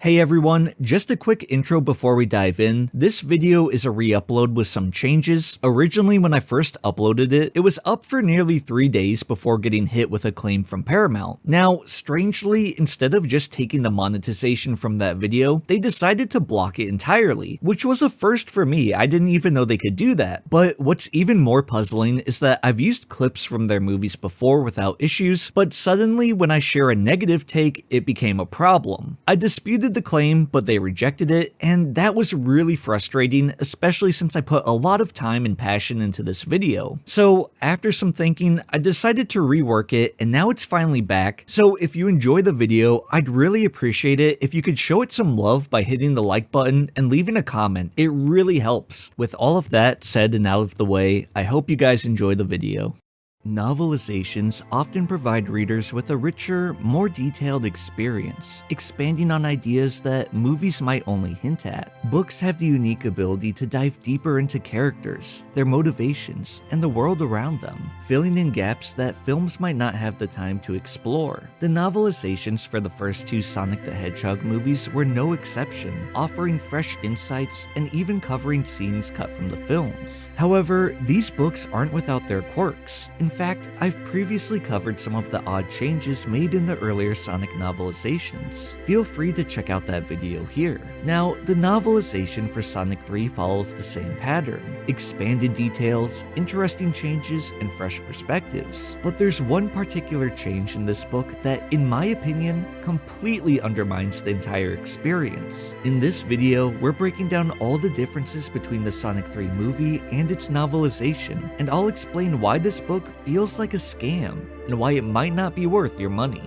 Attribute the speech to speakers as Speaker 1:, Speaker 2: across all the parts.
Speaker 1: Hey everyone, just a quick intro before we dive in. This video is a re-upload with some changes. Originally when I first uploaded it, it was up for nearly 3 days before getting hit with a claim from Paramount. Now, strangely, instead of just taking the monetization from that video, they decided to block it entirely, which was a first for me. I didn't even know they could do that. But what's even more puzzling is that I've used clips from their movies before without issues, but suddenly when I share a negative take, it became a problem. I disputed the claim, but they rejected it, and that was really frustrating, especially since I put a lot of time and passion into this video. So after some thinking, I decided to rework it, and now it's finally back. So if you enjoy the video, I'd really appreciate it if you could show it some love by hitting the like button and leaving a comment. It really helps. With all of that said and out of the way, I hope you guys enjoy the video. Novelizations often provide readers with a richer, more detailed experience, expanding on ideas that movies might only hint at. Books have the unique ability to dive deeper into characters, their motivations, and the world around them, filling in gaps that films might not have the time to explore. The novelizations for the first two Sonic the Hedgehog movies were no exception, offering fresh insights and even covering scenes cut from the films. However, these books aren't without their quirks. In fact, I've previously covered some of the odd changes made in the earlier Sonic novelizations. Feel free to check out that video here. Now, the novelization for Sonic 3 follows the same pattern: expanded details, interesting changes, and fresh perspectives. But there's one particular change in this book that, in my opinion, completely undermines the entire experience. In this video, we're breaking down all the differences between the Sonic 3 movie and its novelization, and I'll explain why this book feels like a scam and why it might not be worth your money.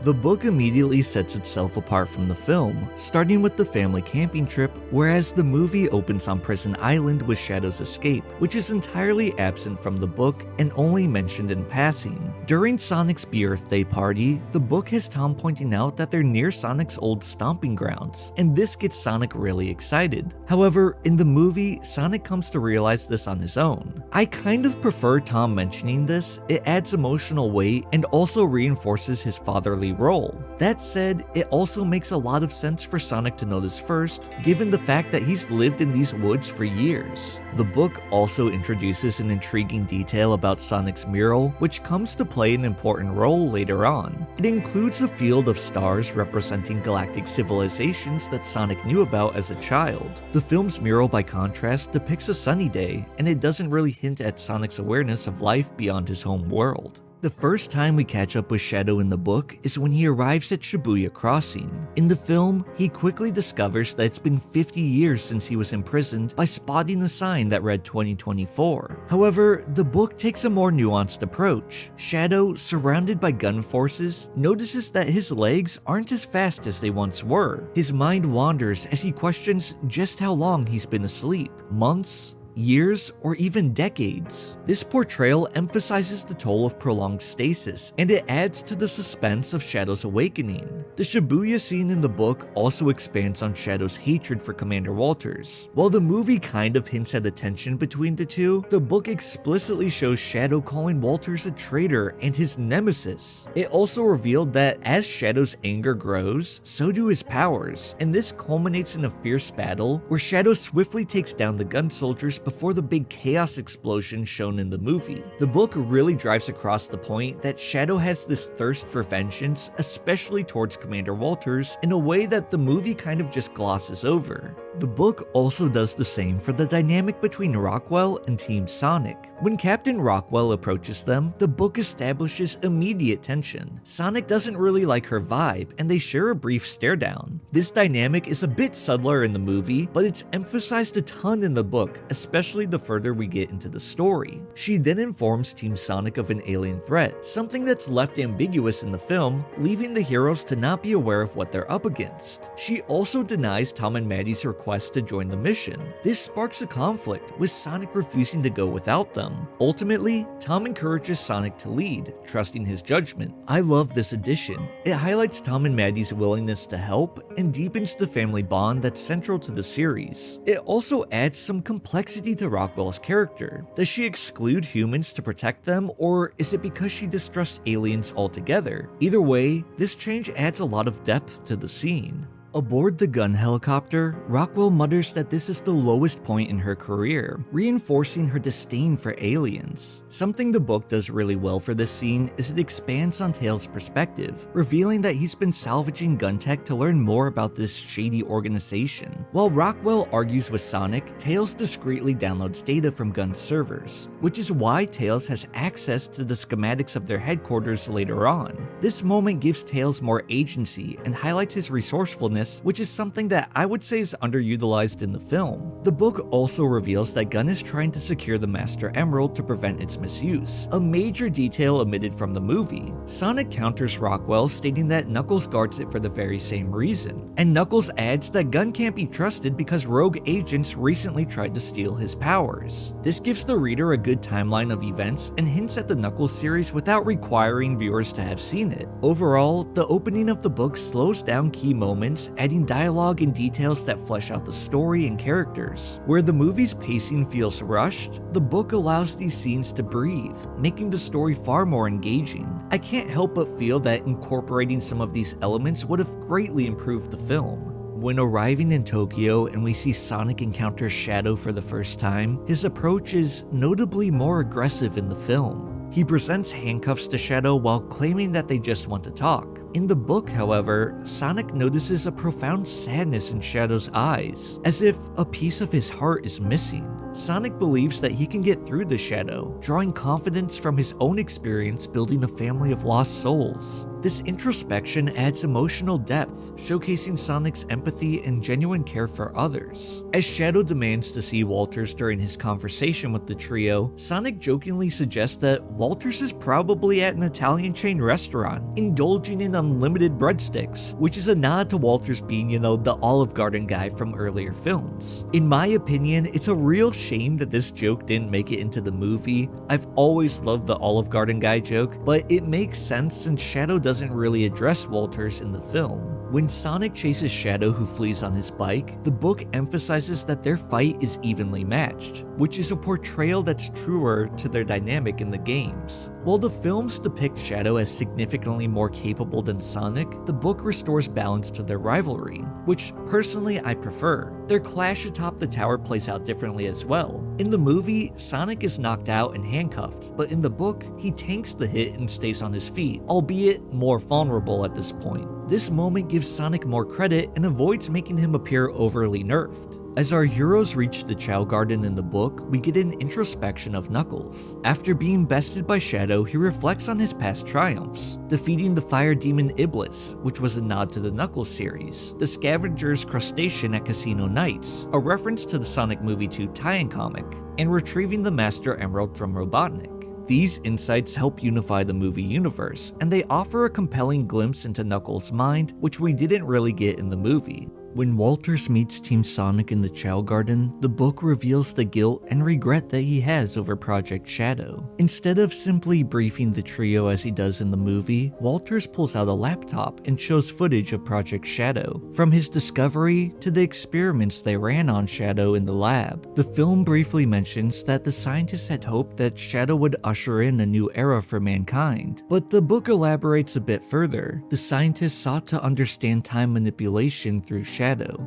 Speaker 1: The book immediately sets itself apart from the film, starting with the family camping trip, whereas the movie opens on Prison Island with Shadow's escape, which is entirely absent from the book and only mentioned in passing. During Sonic's birthday party, the book has Tom pointing out that they're near Sonic's old stomping grounds, and this gets Sonic really excited. However, in the movie, Sonic comes to realize this on his own. I kind of prefer Tom mentioning this. It adds emotional weight and also reinforces his fatherly role. That said, it also makes a lot of sense for Sonic to know this first, given the fact that he's lived in these woods for years. The book also introduces an intriguing detail about Sonic's mural, which comes to play an important role later on. It includes a field of stars representing galactic civilizations that Sonic knew about as a child. The film's mural, by contrast, depicts a sunny day, and it doesn't really hint at Sonic's awareness of life beyond his home world. The first time we catch up with Shadow in the book is when he arrives at Shibuya Crossing. In the film, he quickly discovers that it's been 50 years since he was imprisoned by spotting a sign that read 2024. However, the book takes a more nuanced approach. Shadow, surrounded by gun forces, notices that his legs aren't as fast as they once were. His mind wanders as he questions just how long he's been asleep. Months? Years, or even decades. This portrayal emphasizes the toll of prolonged stasis, and it adds to the suspense of Shadow's awakening. The Shibuya scene in the book also expands on Shadow's hatred for Commander Walters. While the movie kind of hints at the tension between the two, the book explicitly shows Shadow calling Walters a traitor and his nemesis. It also revealed that as Shadow's anger grows, so do his powers, and this culminates in a fierce battle where Shadow swiftly takes down the gun soldiers before the big chaos explosion shown in the movie. The book really drives across the point that Shadow has this thirst for vengeance, especially towards Commander Walters, in a way that the movie kind of just glosses over. The book also does the same for the dynamic between Rockwell and Team Sonic. When Captain Rockwell approaches them, the book establishes immediate tension. Sonic doesn't really like her vibe, and they share a brief stare down. This dynamic is a bit subtler in the movie, but it's emphasized a ton in the book, especially the further we get into the story. She then informs Team Sonic of an alien threat, something that's left ambiguous in the film, leaving the heroes to not be aware of what they're up against. She also denies Tom and Maddie's request request to join the mission. This sparks a conflict, with Sonic refusing to go without them. Ultimately, Tom encourages Sonic to lead, trusting his judgment. I love this addition. It highlights Tom and Maddie's willingness to help and deepens the family bond that's central to the series. It also adds some complexity to Rockwell's character. Does she exclude humans to protect them, or is it because she distrusts aliens altogether? Either way, this change adds a lot of depth to the scene. Aboard the gun helicopter, Rockwell mutters that this is the lowest point in her career, reinforcing her disdain for aliens. Something the book does really well for this scene is it expands on Tails' perspective, revealing that he's been salvaging gun tech to learn more about this shady organization. While Rockwell argues with Sonic, Tails discreetly downloads data from gun servers, which is why Tails has access to the schematics of their headquarters later on. This moment gives Tails more agency and highlights his resourcefulness, which is something that I would say is underutilized in the film. The book also reveals that Gun is trying to secure the Master Emerald to prevent its misuse, a major detail omitted from the movie. Sonic counters Rockwell, stating that Knuckles guards it for the very same reason, and Knuckles adds that Gun can't be trusted because rogue agents recently tried to steal his powers. This gives the reader a good timeline of events and hints at the Knuckles series without requiring viewers to have seen it. Overall, the opening of the book slows down key moments, adding dialogue and details that flesh out the story and characters. Where the movie's pacing feels rushed, the book allows these scenes to breathe, making the story far more engaging. I can't help but feel that incorporating some of these elements would have greatly improved the film. When arriving in Tokyo and we see Sonic encounter Shadow for the first time, his approach is notably more aggressive in the film. He presents handcuffs to Shadow while claiming that they just want to talk. In the book, however, Sonic notices a profound sadness in Shadow's eyes, as if a piece of his heart is missing. Sonic believes that he can get through to Shadow, drawing confidence from his own experience building a family of lost souls. This introspection adds emotional depth, showcasing Sonic's empathy and genuine care for others. As Shadow demands to see Walters during his conversation with the trio, Sonic jokingly suggests that Walters is probably at an Italian chain restaurant, indulging in unlimited breadsticks, which is a nod to Walters being, the Olive Garden guy from earlier films. In my opinion, it's a real shame that this joke didn't make it into the movie. I've always loved the Olive Garden guy joke, but it makes sense since Shadow doesn't really address Walters in the film. When Sonic chases Shadow, who flees on his bike, the book emphasizes that their fight is evenly matched, which is a portrayal that's truer to their dynamic in the games. While the films depict Shadow as significantly more capable than Sonic, the book restores balance to their rivalry, which personally I prefer. Their clash atop the tower plays out differently as well. In the movie, Sonic is knocked out and handcuffed, but in the book, he tanks the hit and stays on his feet, albeit more vulnerable at this point. This moment gives Sonic more credit and avoids making him appear overly nerfed. As our heroes reach the Chow Garden in the book, we get an introspection of Knuckles. After being bested by Shadow, he reflects on his past triumphs, defeating the fire demon Iblis, which was a nod to the Knuckles series, the Scavenger's crustacean at Casino Nights, a reference to the Sonic Movie 2 tie-in comic, and retrieving the Master Emerald from Robotnik. These insights help unify the movie universe, and they offer a compelling glimpse into Knuckles' mind, which we didn't really get in the movie. When Walters meets Team Sonic in the Chow Garden, the book reveals the guilt and regret that he has over Project Shadow. Instead of simply briefing the trio as he does in the movie, Walters pulls out a laptop and shows footage of Project Shadow, from his discovery to the experiments they ran on Shadow in the lab. The film briefly mentions that the scientists had hoped that Shadow would usher in a new era for mankind, but the book elaborates a bit further. The scientists sought to understand time manipulation through Shadow.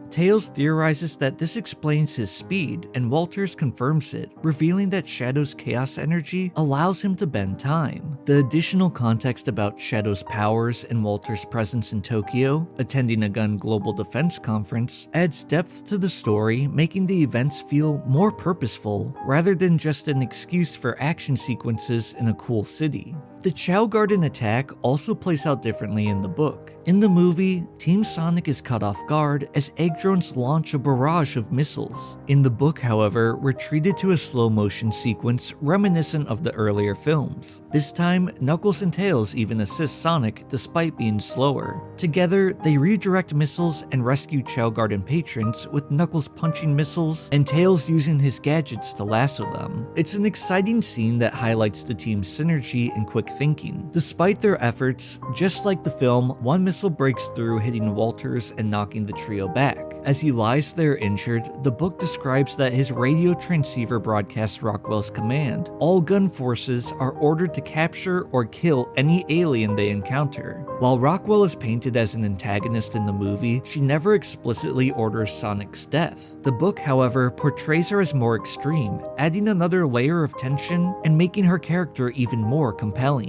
Speaker 1: Tails theorizes that this explains his speed, and Walters confirms it, revealing that Shadow's chaos energy allows him to bend time. The additional context about Shadow's powers and Walters' presence in Tokyo, attending a gun global defense conference, adds depth to the story, making the events feel more purposeful, rather than just an excuse for action sequences in a cool city. The Chow Garden attack also plays out differently in the book. In the movie, Team Sonic is caught off guard as egg drones launch a barrage of missiles. In the book, however, we're treated to a slow motion sequence reminiscent of the earlier films. This time, Knuckles and Tails even assist Sonic despite being slower. Together, they redirect missiles and rescue Chow Garden patrons, with Knuckles punching missiles and Tails using his gadgets to lasso them. It's an exciting scene that highlights the team's synergy and quick thinking. Despite their efforts, just like the film, one missile breaks through, hitting Walters and knocking the trio back. As he lies there injured, the book describes that his radio transceiver broadcasts Rockwell's command. All gun forces are ordered to capture or kill any alien they encounter. While Rockwell is painted as an antagonist in the movie, she never explicitly orders Sonic's death. The book, however, portrays her as more extreme, adding another layer of tension and making her character even more compelling.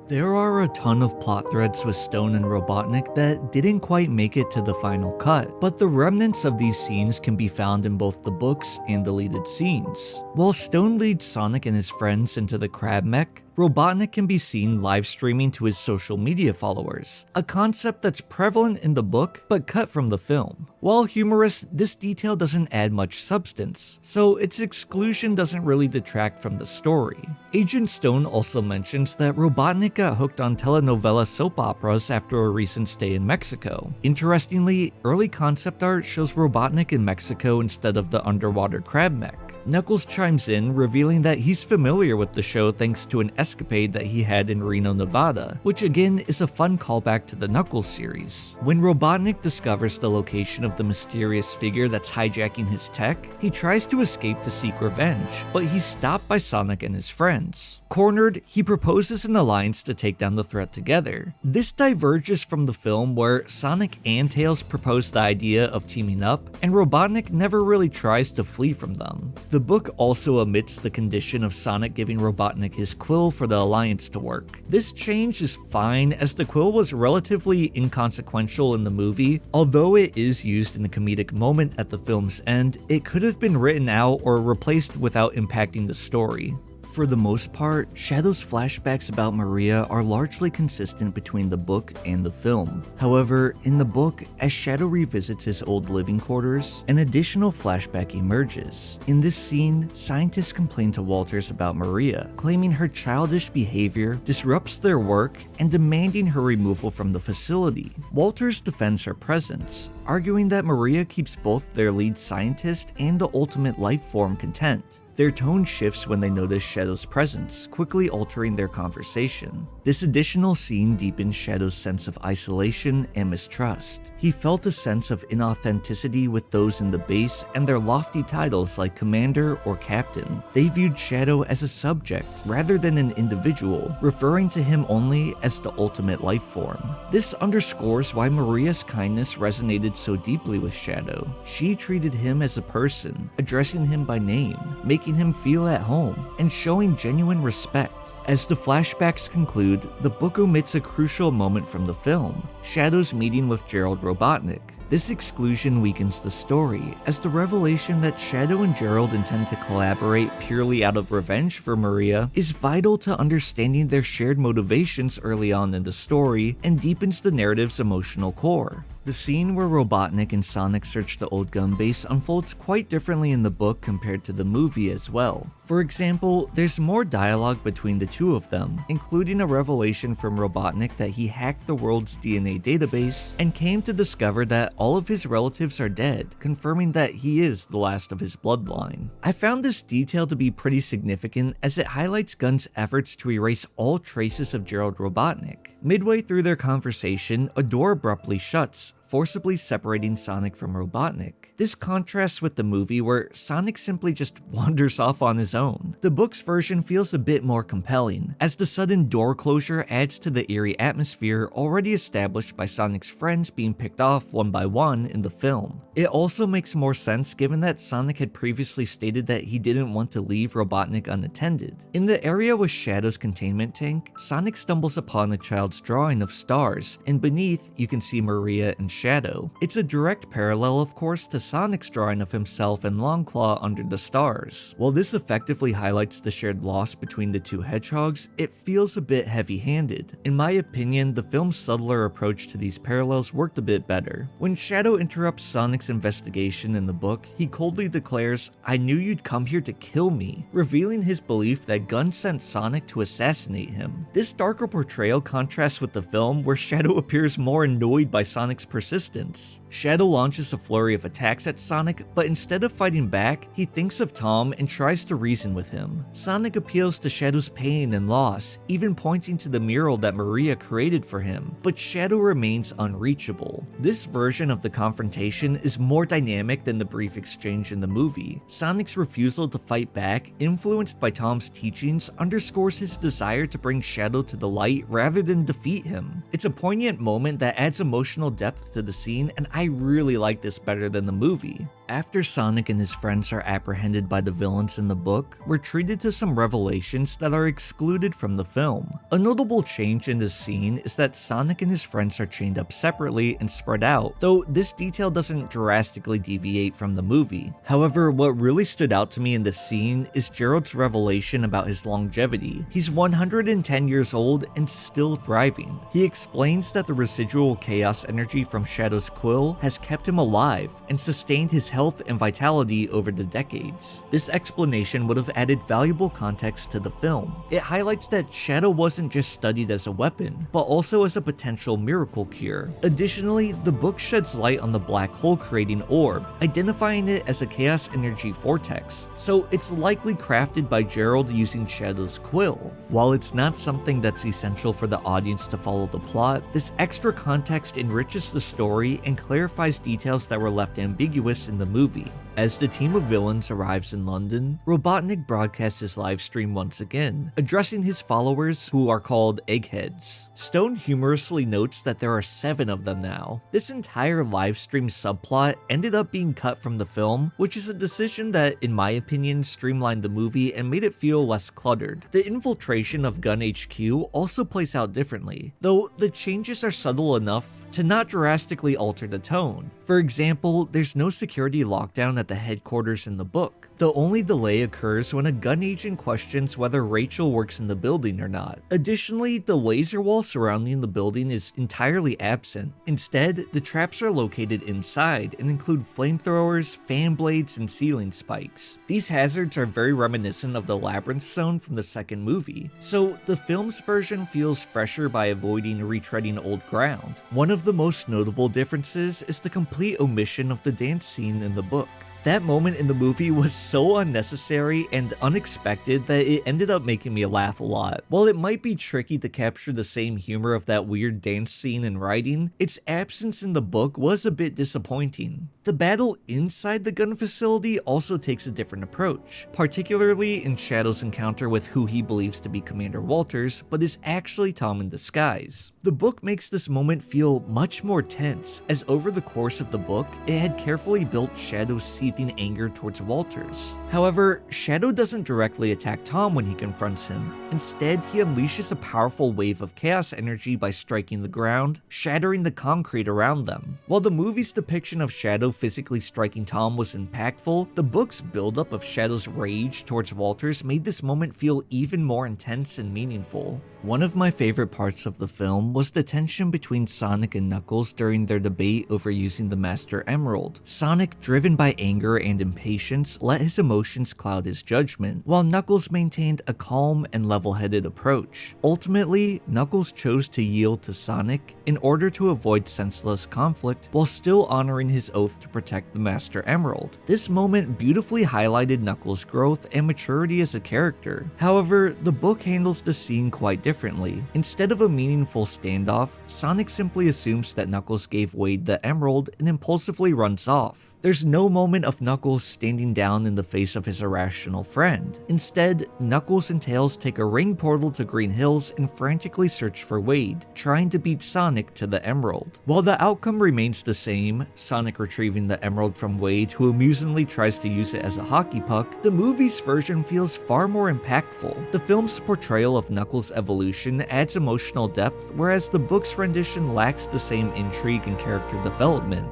Speaker 1: There are a ton of plot threads with Stone and Robotnik that didn't quite make it to the final cut, but the remnants of these scenes can be found in both the books and deleted scenes. While Stone leads Sonic and his friends into the crab mech, Robotnik can be seen live streaming to his social media followers, a concept that's prevalent in the book but cut from the film. While humorous, this detail doesn't add much substance, so its exclusion doesn't really detract from the story. Agent Stone also mentions that Robotnik got hooked on telenovela soap operas after a recent stay in Mexico. Interestingly, early concept art shows Robotnik in Mexico instead of the underwater crab mech. Knuckles chimes in, revealing that he's familiar with the show thanks to an escapade that he had in Reno, Nevada, which again is a fun callback to the Knuckles series. When Robotnik discovers the location of the mysterious figure that's hijacking his tech, he tries to escape to seek revenge, but he's stopped by Sonic and his friends. Cornered, he proposes an alliance to take down the threat together. This diverges from the film where Sonic and Tails propose the idea of teaming up, and Robotnik never really tries to flee from them. The book also omits the condition of Sonic giving Robotnik his quill for the alliance to work. This change is fine, as the quill was relatively inconsequential in the movie. Although it is used in a comedic moment at the film's end, it could have been written out or replaced without impacting the story. For the most part, Shadow's flashbacks about Maria are largely consistent between the book and the film. However, in the book, as Shadow revisits his old living quarters, an additional flashback emerges. In this scene, scientists complain to Walters about Maria, claiming her childish behavior disrupts their work and demanding her removal from the facility. Walters defends her presence, arguing that Maria keeps both their lead scientist and the ultimate life form content. Their tone shifts when they notice Shadow's presence, quickly altering their conversation. This additional scene deepens Shadow's sense of isolation and mistrust. He felt a sense of inauthenticity with those in the base and their lofty titles like Commander or Captain. They viewed Shadow as a subject rather than an individual, referring to him only as the ultimate life form. This underscores why Maria's kindness resonated so deeply with Shadow. She treated him as a person, addressing him by name, making him feel at home, and showing genuine respect. As the flashbacks conclude, the book omits a crucial moment from the film, Shadow's meeting with Gerald Robotnik. This exclusion weakens the story, as the revelation that Shadow and Gerald intend to collaborate purely out of revenge for Maria is vital to understanding their shared motivations early on in the story and deepens the narrative's emotional core. The scene where Robotnik and Sonic search the old gun base unfolds quite differently in the book compared to the movie as well. For example, there's more dialogue between the two of them, including a revelation from Robotnik that he hacked the world's DNA database and came to discover that all of his relatives are dead, confirming that he is the last of his bloodline. I found this detail to be pretty significant as it highlights Gunn's efforts to erase all traces of Gerald Robotnik. Midway through their conversation, a door abruptly shuts, forcibly separating Sonic from Robotnik. This contrasts with the movie where Sonic simply just wanders off on his own. The book's version feels a bit more compelling, as the sudden door closure adds to the eerie atmosphere already established by Sonic's friends being picked off one by one in the film. It also makes more sense given that Sonic had previously stated that he didn't want to leave Robotnik unattended. In the area with Shadow's containment tank, Sonic stumbles upon a child's drawing of stars, and beneath you can see Maria and Shadow. It's a direct parallel, of course, to Sonic's drawing of himself and Longclaw under the stars. While this effectively highlights the shared loss between the two hedgehogs, it feels a bit heavy-handed. In my opinion, the film's subtler approach to these parallels worked a bit better. When Shadow interrupts Sonic's investigation in the book, he coldly declares, "I knew you'd come here to kill me," revealing his belief that Gunn sent Sonic to assassinate him. This darker portrayal contrasts with the film, where Shadow appears more annoyed by Sonic's persistence. Shadow launches a flurry of attacks at Sonic, but instead of fighting back, he thinks of Tom and tries to reason with him. Sonic appeals to Shadow's pain and loss, even pointing to the mural that Maria created for him, but Shadow remains unreachable. This version of the confrontation is more dynamic than the brief exchange in the movie. Sonic's refusal to fight back, influenced by Tom's teachings, underscores his desire to bring Shadow to the light rather than defeat him. It's a poignant moment that adds emotional depth to the scene, and I really like this better than the movie. After Sonic and his friends are apprehended by the villains in the book, we're treated to some revelations that are excluded from the film. A notable change in this scene is that Sonic and his friends are chained up separately and spread out, though this detail doesn't drastically deviate from the movie. However, what really stood out to me in this scene is Gerald's revelation about his longevity. He's 110 years old and still thriving. He explains that the residual chaos energy from Shadow's quill has kept him alive and sustained his health and vitality over the decades. This explanation would have added valuable context to the film. It highlights that Shadow wasn't just studied as a weapon, but also as a potential miracle cure. Additionally, the book sheds light on the black hole creating orb, identifying it as a chaos energy vortex, so it's likely crafted by Gerald using Shadow's quill. While it's not something that's essential for the audience to follow the plot, this extra context enriches the story and clarifies details that were left ambiguous in the movie. As the team of villains arrives in London, Robotnik broadcasts his livestream once again, addressing his followers, who are called Eggheads. Stone humorously notes that there are 7 of them now. This entire livestream subplot ended up being cut from the film, which is a decision that, in my opinion, streamlined the movie and made it feel less cluttered. The infiltration of Gun HQ also plays out differently, though the changes are subtle enough to not drastically alter the tone. For example, there's no security lockdown at the headquarters in the book. The only delay occurs when a gun agent questions whether Rachel works in the building or not. Additionally, the laser wall surrounding the building is entirely absent. Instead, the traps are located inside and include flamethrowers, fan blades, and ceiling spikes. These hazards are very reminiscent of the Labyrinth Zone from the second movie, so the film's version feels fresher by avoiding retreading old ground. One of the most notable differences is the complete omission of the dance scene in the book. That moment in the movie was so unnecessary and unexpected that it ended up making me laugh a lot. While it might be tricky to capture the same humor of that weird dance scene in writing, its absence in the book was a bit disappointing. The battle inside the gun facility also takes a different approach, particularly in Shadow's encounter with who he believes to be Commander Walters, but is actually Tom in disguise. The book makes this moment feel much more tense, as over the course of the book, it had carefully built Shadow's seething anger towards Walters. However, Shadow doesn't directly attack Tom when he confronts him. Instead, he unleashes a powerful wave of chaos energy by striking the ground, shattering the concrete around them. While the movie's depiction of Shadow physically striking Tom was impactful, the book's buildup of Shadow's rage towards Walters made this moment feel even more intense and meaningful. One of my favorite parts of the film was the tension between Sonic and Knuckles during their debate over using the Master Emerald. Sonic, driven by anger and impatience, let his emotions cloud his judgment, while Knuckles maintained a calm and level-headed approach. Ultimately, Knuckles chose to yield to Sonic in order to avoid senseless conflict while still honoring his oath to protect the Master Emerald. This moment beautifully highlighted Knuckles' growth and maturity as a character. However, the book handles the scene quite differently. Instead of a meaningful standoff, Sonic simply assumes that Knuckles gave Wade the emerald and impulsively runs off. There's no moment of Knuckles standing down in the face of his irrational friend. Instead, Knuckles and Tails take a ring portal to Green Hills and frantically search for Wade, trying to beat Sonic to the emerald. While the outcome remains the same, Sonic retrieving retrieving the emerald from Wade, who amusingly tries to use it as a hockey puck, the movie's version feels far more impactful. The film's portrayal of Knuckles' evolution adds emotional depth, whereas the book's rendition lacks the same intrigue and character development.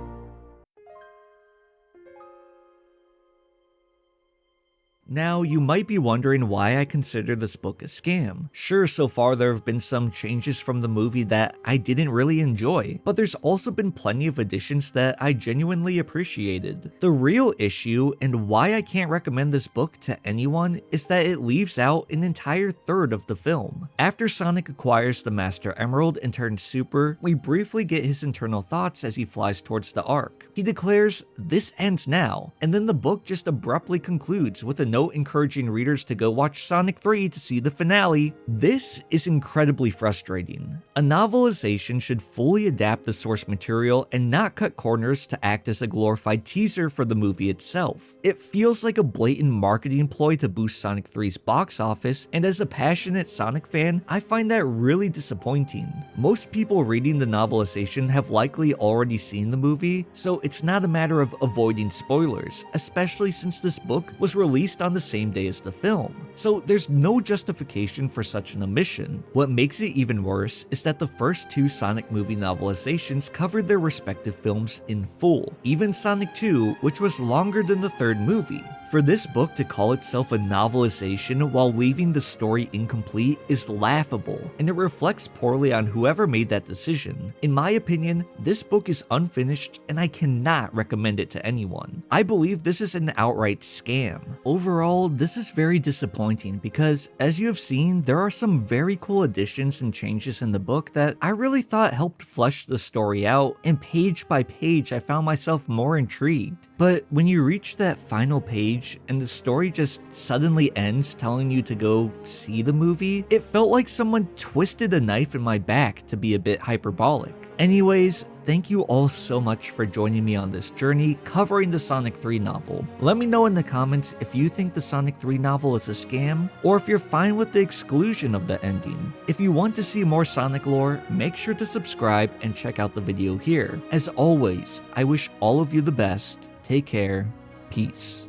Speaker 1: Now, you might be wondering why I consider this book a scam. Sure, so far there have been some changes from the movie that I didn't really enjoy, but there's also been plenty of additions that I genuinely appreciated. The real issue, and why I can't recommend this book to anyone, is that it leaves out an entire third of the film. After Sonic acquires the Master Emerald and turns super, we briefly get his internal thoughts as he flies towards the Ark. He declares, "This ends now," and then the book just abruptly concludes with a note encouraging readers to go watch Sonic 3 to see the finale. This is incredibly frustrating. A novelization should fully adapt the source material and not cut corners to act as a glorified teaser for the movie itself. It feels like a blatant marketing ploy to boost Sonic 3's box office, and as a passionate Sonic fan, I find that really disappointing. Most people reading the novelization have likely already seen the movie, so it's not a matter of avoiding spoilers, especially since this book was released on the same day as the film. So there's no justification for such an omission. What makes it even worse is that the first two Sonic movie novelizations covered their respective films in full, even Sonic 2, which was longer than the third movie. For this book to call itself a novelization while leaving the story incomplete is laughable, and it reflects poorly on whoever made that decision. In my opinion, this book is unfinished and I cannot recommend it to anyone. I believe this is an outright scam. Overall, this is very disappointing because, as you have seen, there are some very cool additions and changes in the book that I really thought helped flesh the story out, and page by page I found myself more intrigued. But when you reach that final page and the story just suddenly ends telling you to go see the movie, it felt like someone twisted a knife in my back, to be a bit hyperbolic. Anyways, thank you all so much for joining me on this journey covering the Sonic 3 novel. Let me know in the comments if you think the Sonic 3 novel is a scam, or if you're fine with the exclusion of the ending. If you want to see more Sonic lore, make sure to subscribe and check out the video here. As always, I wish all of you the best, take care, peace.